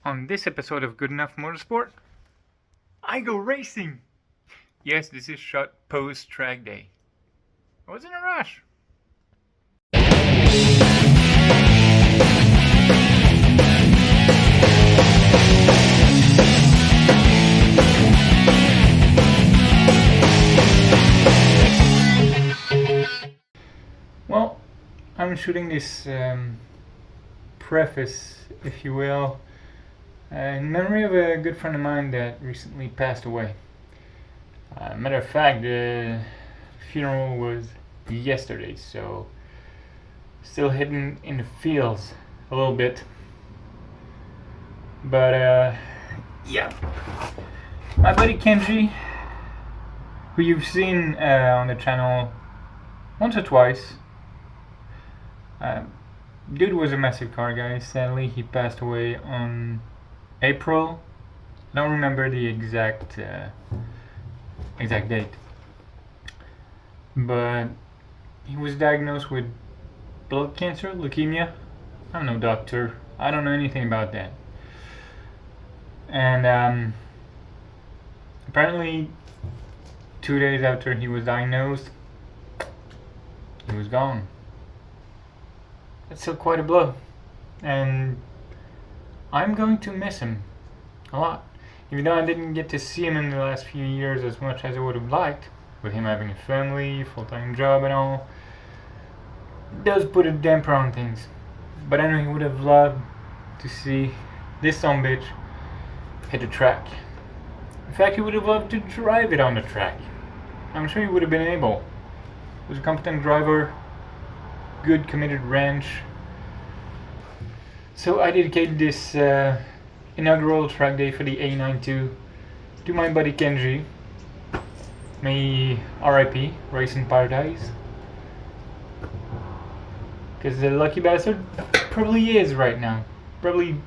On this episode of GoodEnough Motorsport, I go racing! Yes, this is shot post-track day. I was in a rush. Well, I'm shooting this preface, if you will, in memory of a good friend of mine that recently passed away. Matter of fact, the funeral was yesterday, so still hidden in the fields a little bit. But yeah, my buddy Kenji, who you've seen on the channel once or twice. Dude was a massive car guy. Sadly, he passed away on April. I don't remember the exact date, but he was diagnosed with blood cancer, leukemia. I'm no doctor. I don't know anything about that. And apparently, 2 days after he was diagnosed, he was gone. It's still quite a blow, and I'm going to miss him a lot. Even though I didn't get to see him in the last few years as much as I would have liked, with him having a family, full-time job and all, it does put a damper on things. But I know he would have loved to see this bitch hit the track. In fact, he would have loved to drive it on the track. I'm sure he would have been able. He was a competent driver, good committed ranch. So I dedicated this inaugural track day for the A92 to my buddy Kenji. May RIP, race in paradise. Because the lucky bastard probably is right now. Probably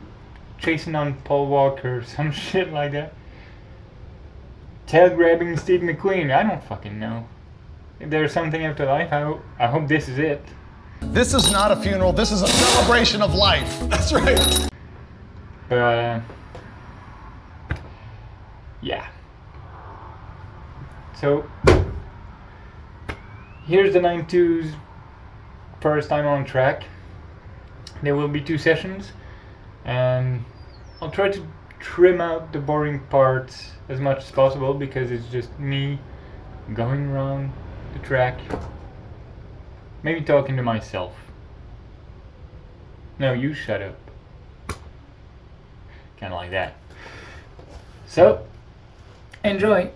chasing on Paul Walker or some shit like that. Tail grabbing Steve McQueen, I don't fucking know. If there's something after life, I hope this is it. This is not a funeral, this is a celebration of life. That's right. But, yeah. So, here's the 92's first time on track. There will be 2 sessions, and I'll try to trim out the boring parts as much as possible because it's just me going around the track. Maybe talking to myself. No, you shut up. Kinda like that. So, enjoy!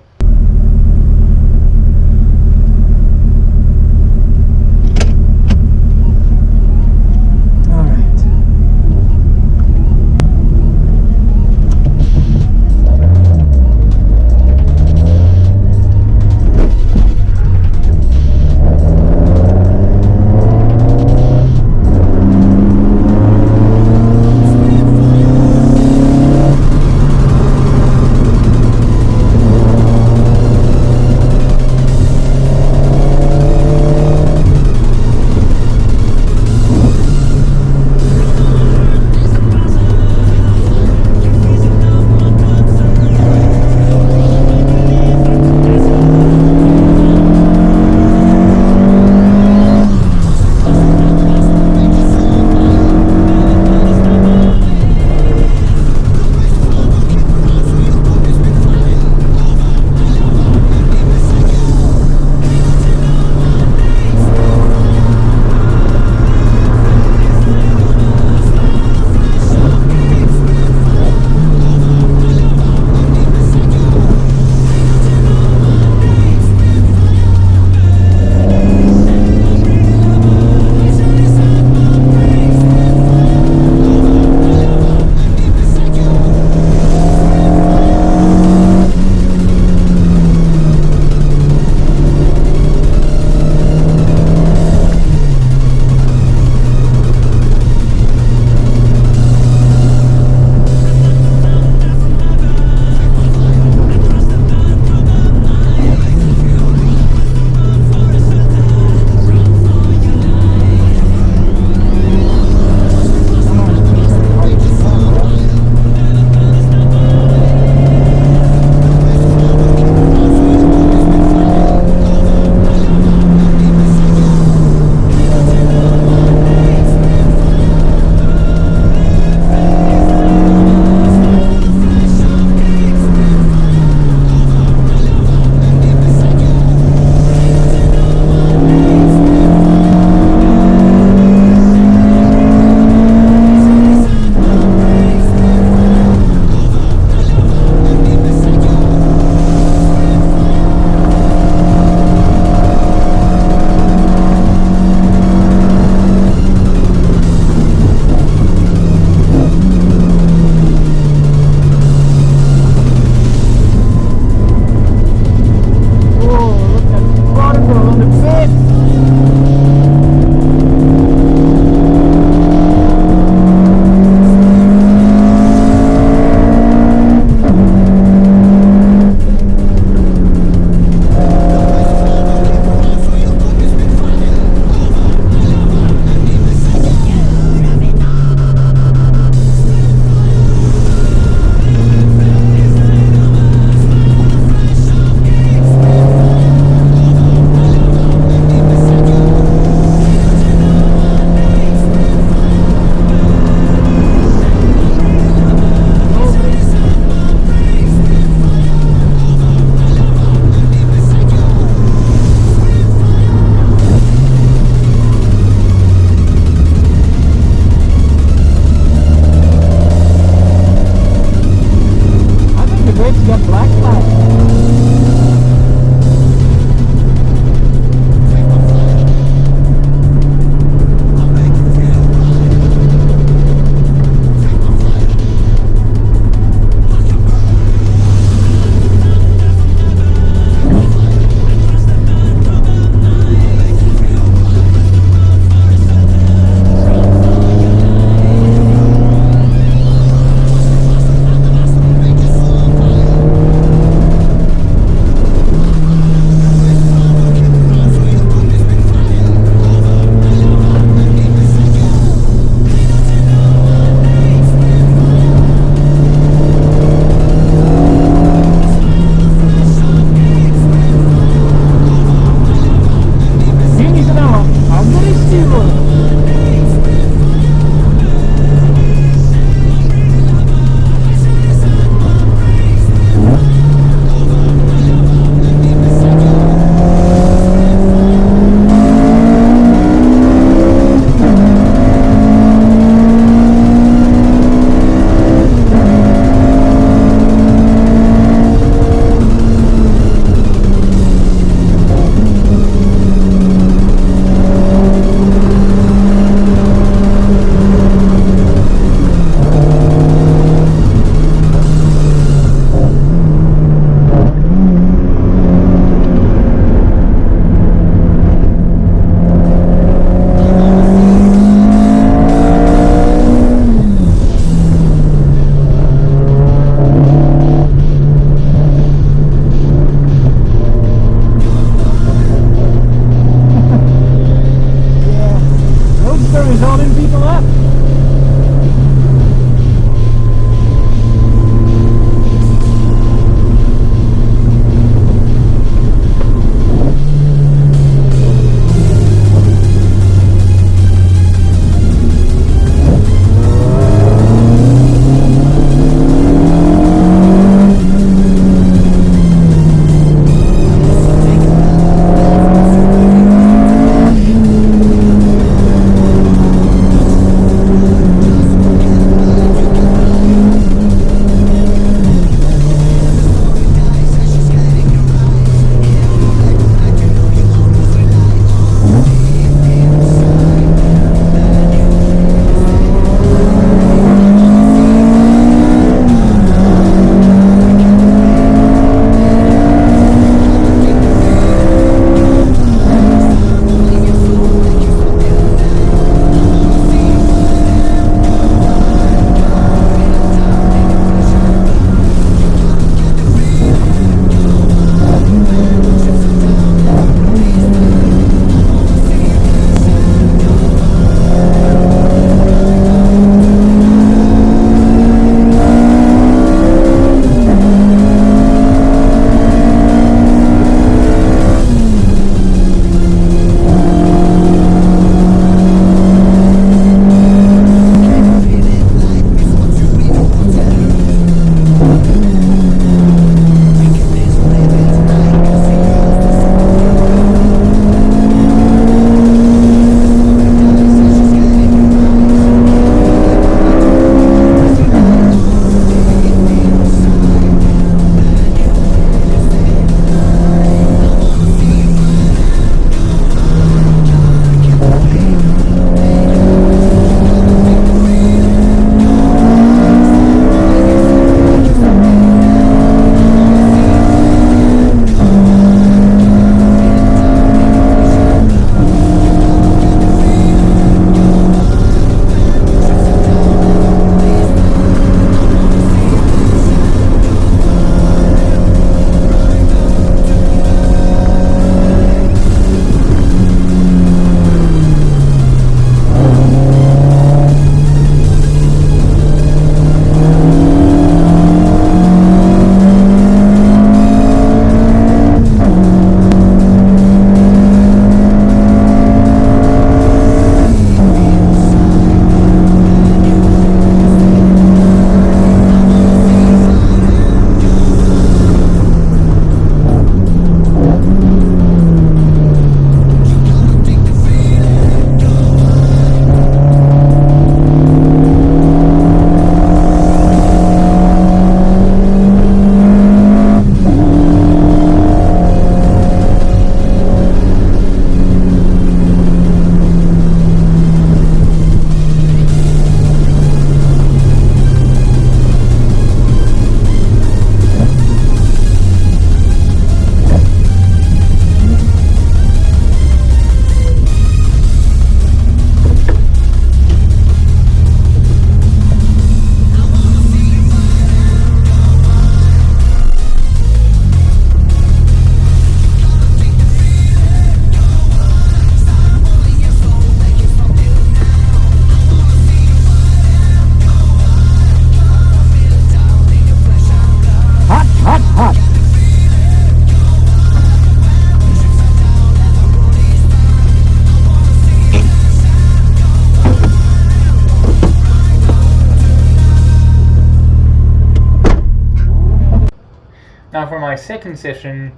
Now for my second session,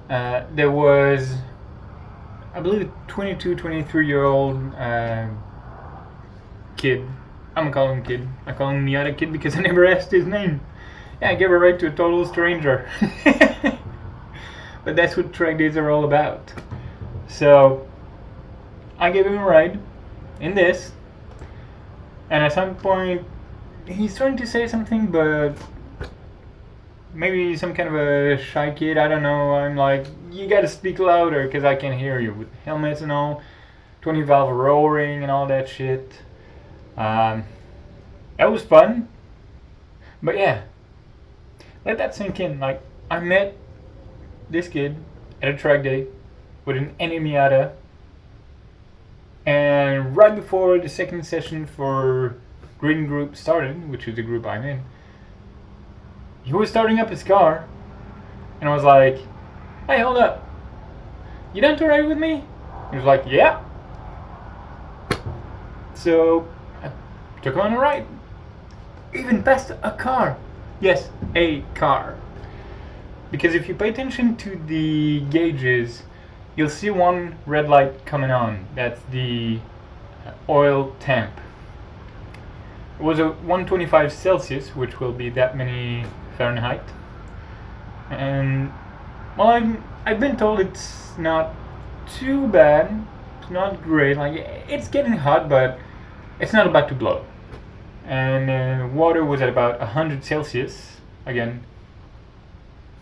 there was, I believe, a 22, 23-year-old kid. I'm gonna call him kid. I call him Miata Kid because I never asked his name. Yeah, I gave a ride to a total stranger. But that's what track days are all about. So I gave him a ride in this, and at some point he's trying to say something, but maybe some kind of a shy kid, I don't know. I'm like, you gotta speak louder because I can't hear you, with helmets and all, 20 valve roaring and all that shit. That was fun, but yeah, let that sink in. Like, I met this kid at a track day with an Miata, and right before the second session for Green Group started, which is the group I'm in, he was starting up his car, and I was like, hey, hold up, you down to ride with me? He was like, yeah. So I took him on a ride, even past a car. Yes, a car. Because if you pay attention to the gauges, you'll see one red light coming on. That's the oil temp. It was a 125 Celsius, which will be that many Fahrenheit. And well, I've been told it's not too bad. It's not great. Like, it's getting hot, but it's not about to blow. And water was at about 100 Celsius. Again,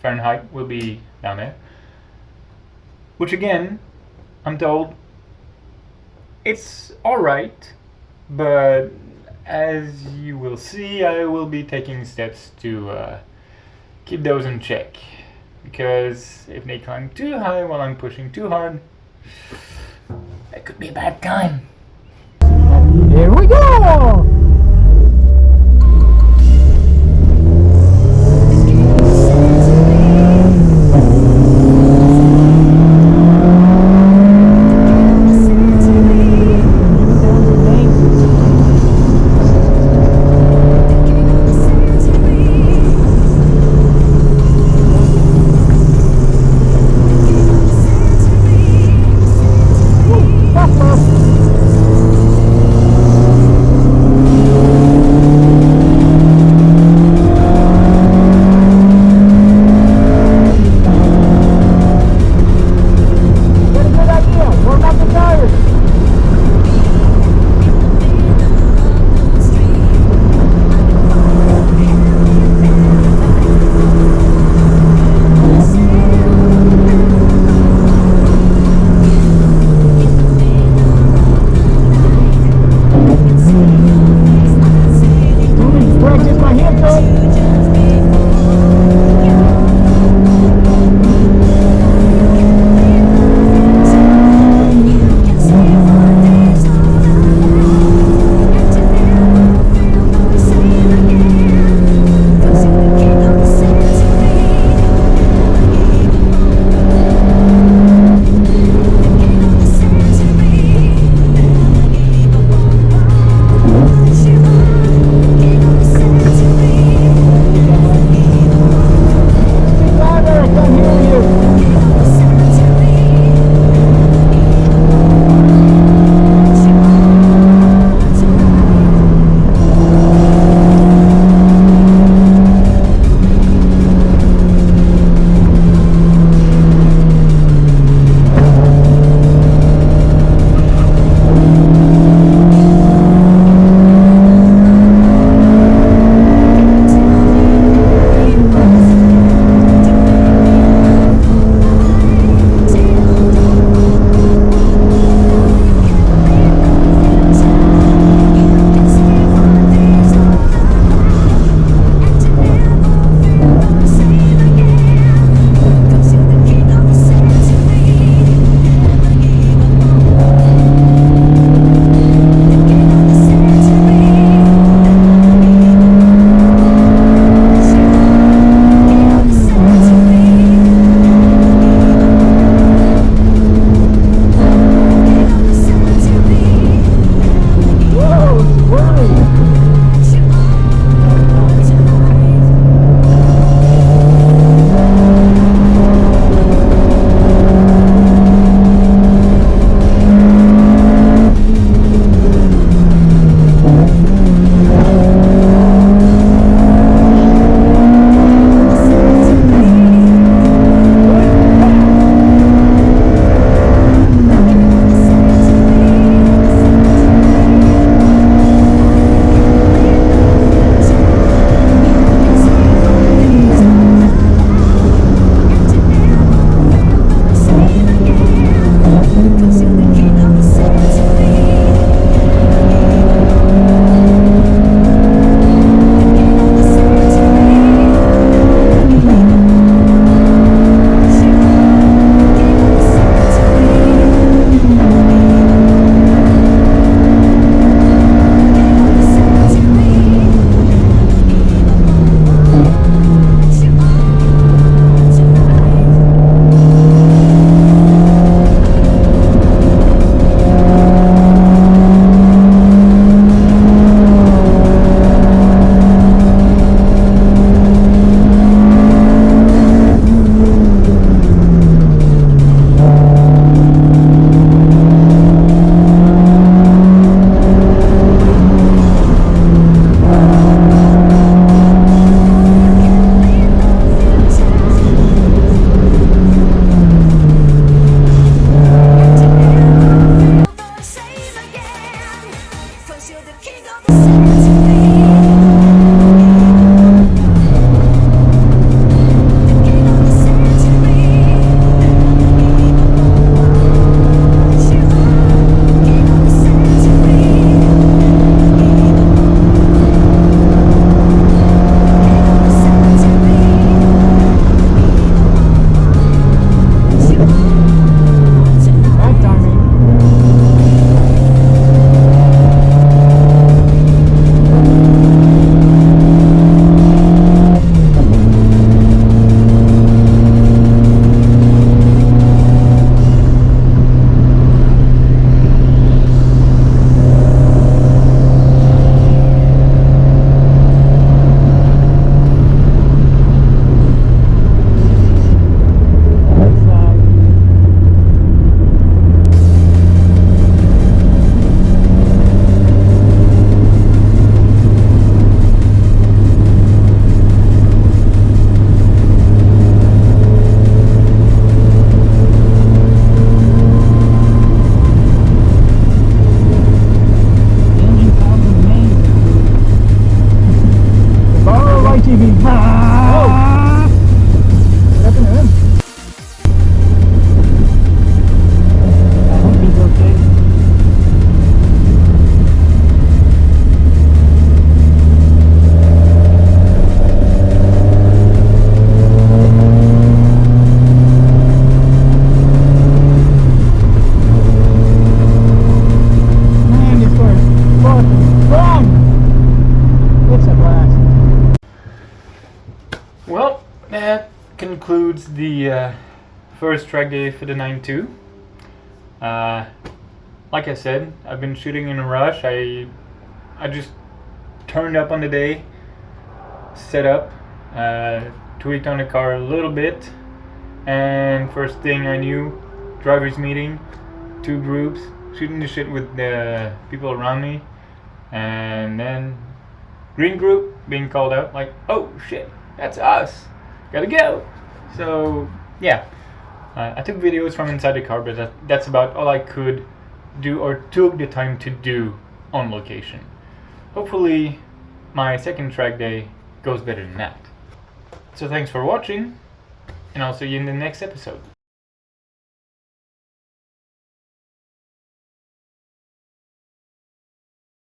Fahrenheit will be down there. Which again, I'm told, it's alright, but as you will see, I will be taking steps to keep those in check. Because if they climb too high while I'm pushing too hard, that could be a bad time. Here we go! TV. What happened to him? I hope he's okay. Man, this car is fucking strong. It's a blast. Well, that concludes the first track day for the 92. Like I said, I've been shooting in a rush. I just turned up on the day, set up, tweaked on the car a little bit, and first thing I knew, drivers meeting, 2 groups, shooting the shit with the people around me, and then green group being called out like, oh shit, that's us, gotta go. So yeah, I took videos from inside the car, but that's about all I could do or took the time to do on location. Hopefully my second track day goes better than that. So thanks for watching, and I'll see you in the next episode.